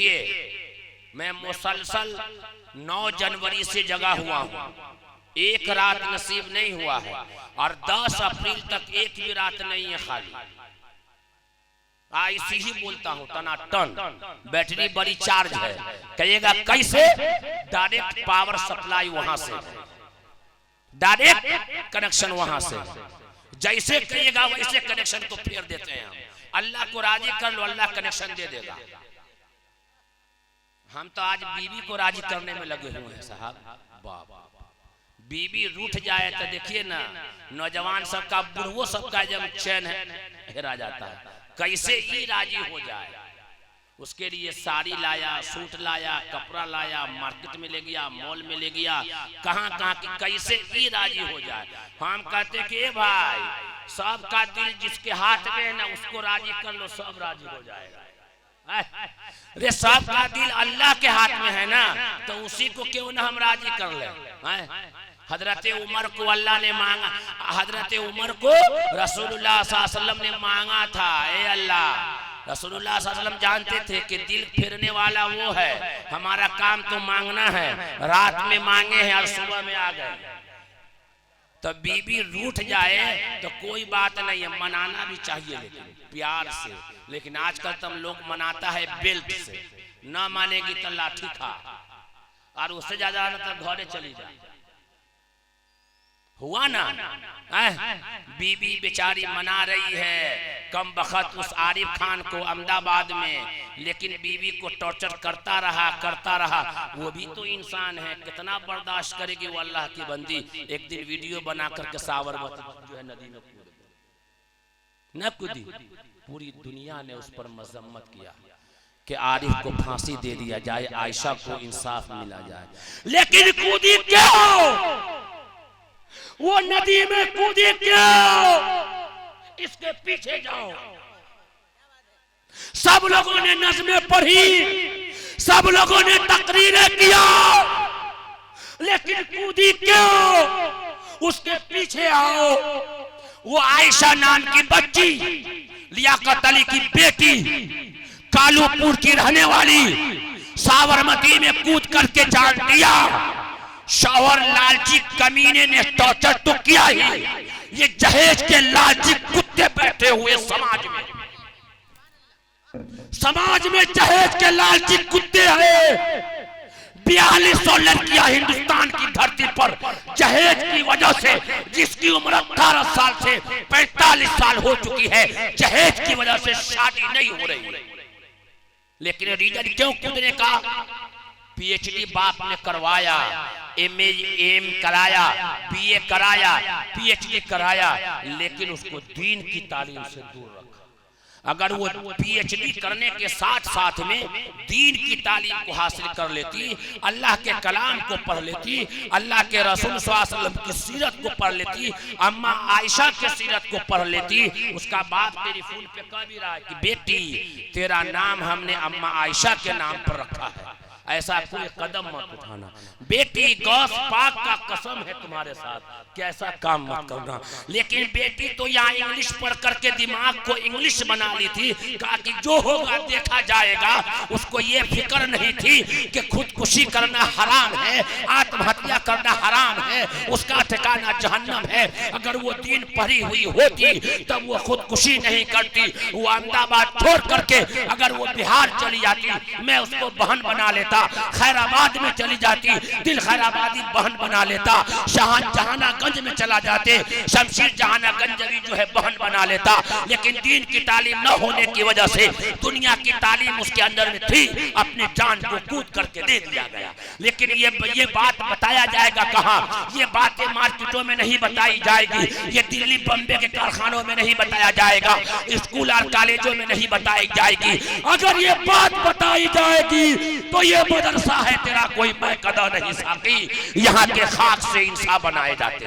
देखिए, मैं मुसलसल 9 जनवरी से जगा हुआ हूँ, एक रात नसीब नहीं हुआ है, और 10 अप्रैल तक एक भी रात नहीं है खाली। ऐसी ही बोलता हूँ टनाटन, बैटरी बड़ी चार्ज है। कहिएगा कैसे? डायरेक्ट पावर सप्लाई वहां से, डायरेक्ट कनेक्शन वहां से, जैसे कहिएगा वैसे कनेक्शन को फेर देते हैं हम। अल्लाह को राजी कर लो, अल्लाह कनेक्शन दे देगा। हम तो आज बीवी को राजी करने में लगे हुए हैं साहब। बाप, बीवी रूठ जाए तो देखिए ना, नौजवान सबका, बुढ़वो सबका जब चैन हेरा जाता है, कैसे ही राजी हो जाए। उसके लिए साड़ी लाया, सूट लाया, कपड़ा लाया, मार्केट में ले गया, मॉल में ले गया, कहां कहां की, कैसे ही राजी हो जाए। हम कहते कि ए भाई, सबका दिल जिसके हाथ में है ना, उसको राजी कर लो, सब राजी हो जाएगा। अरे सबका दिल अल्लाह के हाथ में है ना, तो उसी को क्यों ना हम राजी कर ले। हजरत उमर को अल्लाह ने मांगा, हजरत उमर को रसूलुल्लाह सल्लल्लाहु अलैहि वसल्लम ने मांगा था, ए अल्लाह। रसूलुल्लाह सल्लल्लाहु अलैहि वसल्लम जानते थे कि दिल फिरने वाला वो है, हमारा काम तो मांगना है। रात में मांगे हैं और सुबह में आ गए। तो बीबी रूठ जाए तो कोई बात नहीं है, मनाना भी चाहिए, लेकिन प्यार से। लेकिन आजकल तो हम लोग मनाता है बेल्ट से, न मानेगी तो लाठी खा, और उससे ज्यादा तो घरे चली जाए। हुआ ना? बीबी बेचारी मना रही है कम बखत उस आरिफ खान को अहमदाबाद में, लेकिन बीवी को टॉर्चर करता रहा। वो भी तो इंसान है, कितना बर्दाश्त करेगी वो अल्लाह की बंदी। एक दिन वीडियो बना करके साबरमती जो है नदी में न कूदी, पूरी दुनिया ने उस पर मजम्मत किया कि आरिफ को फांसी दे दिया जाए, आयशा को इंसाफ मिला जाए। लेकिन कूदी क्यों? वो नदी में कूदी क्यों? इसके पीछे जाओ। सब लोगों ने नज़्में पढ़ी, सब लोगों ने तकरीरें किया, लेकिन कूदी क्यों? उसके पीछे आओ। वो आयशा नाम की बच्ची, लियाकत अली की बेटी, कालूपुर की रहने वाली, साबरमती में कूद करके जान दिया। शौहर लालची कमीने ने टॉर्चर तो किया ही, ये जहेज के लालची कुत्ते बैठे हुए समाज में जहेज के लालची कुत्ते हैं। 4200 लड़कियां हिंदुस्तान की धरती पर जहेज की वजह से, जिसकी उम्र 18 साल से 45 साल हो चुकी है, जहेज की वजह से शादी नहीं हो रही। लेकिन रीजन क्यों कूदने का? पीएचडी बाप ने करवाया, एम कराया, बीए कराया, पीएचडी कराया, लेकिन उसको दीन की तालीम से दूर रखा। अगर वो पीएचडी करने के साथ साथ में दीन की तालीम को हासिल कर लेती, अल्लाह के कलाम को पढ़ लेती, अल्लाह के रसूल सल्लल्लाहु अलैहि वसल्लम की सीरत को पढ़ लेती, अम्मा आयशा के सीरत को पढ़ लेती, उसका बाप तेरी फूल पे कह भी रहा है कि बेटी तेरा नाम हमने अम्मा आयशा के नाम पर रखा है, ऐसा कोई कदम मत उठाना। बेटी गौस पाक का कसम है तुम्हारे साथ कि ऐसा काम मत करना। लेकिन बेटी तो यहाँ इंग्लिश पढ़ करके दिमाग को इंग्लिश बना ली थी, कहा कि जो होगा देखा जाएगा। उसको ये फिक्र नहीं थी कि खुदकुशी करना हराम है, आत्महत्या करना हराम है, उसका ठिकाना जहन्नम है। अगर वो दीन पढ़ी हुई होती तब वो खुदकुशी नहीं करती। वो अहमदाबाद छोड़ करके अगर वो बिहार चली जाती, मैं उसको बहन बना लेता, खैराबाद में चली जाती, दिल खैराबादी बहन बना लेता, जहानागंज में चला जाते, शमशीर जहानागंज जो है बहन बना लेता। लेकिन दीन की तालीम न होने की वजह से, दुनिया की तालीम उसके अंदर में थी, अपनी जान को कूद करके दे दिया गया। लेकिन ये बात बताया जाएगा कहाँ? ये बातें मार्केटों में नहीं बताई जाएगी, ये दिल्ली बम्बे के कारखानों में नहीं बताया जाएगा, स्कूल और कॉलेजों में नहीं बताई जाएगी। अगर ये बात बताई जाएगी तो ये मदरसा है तेरा कोई मैं कदा नहीं साकी, यहाँ के खाक से इंसान बनाए जाते।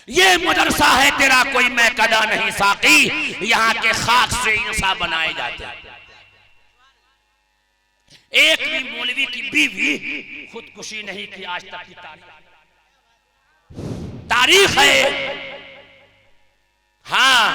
ये मदरसा है तेरा कोई मैं कदा नहीं साकी, यहाँ के खाक से इंसान बनाए जाते। एक भी मौलवी की बीवी खुदकुशी नहीं की आज तक की तारीख है। हाँ।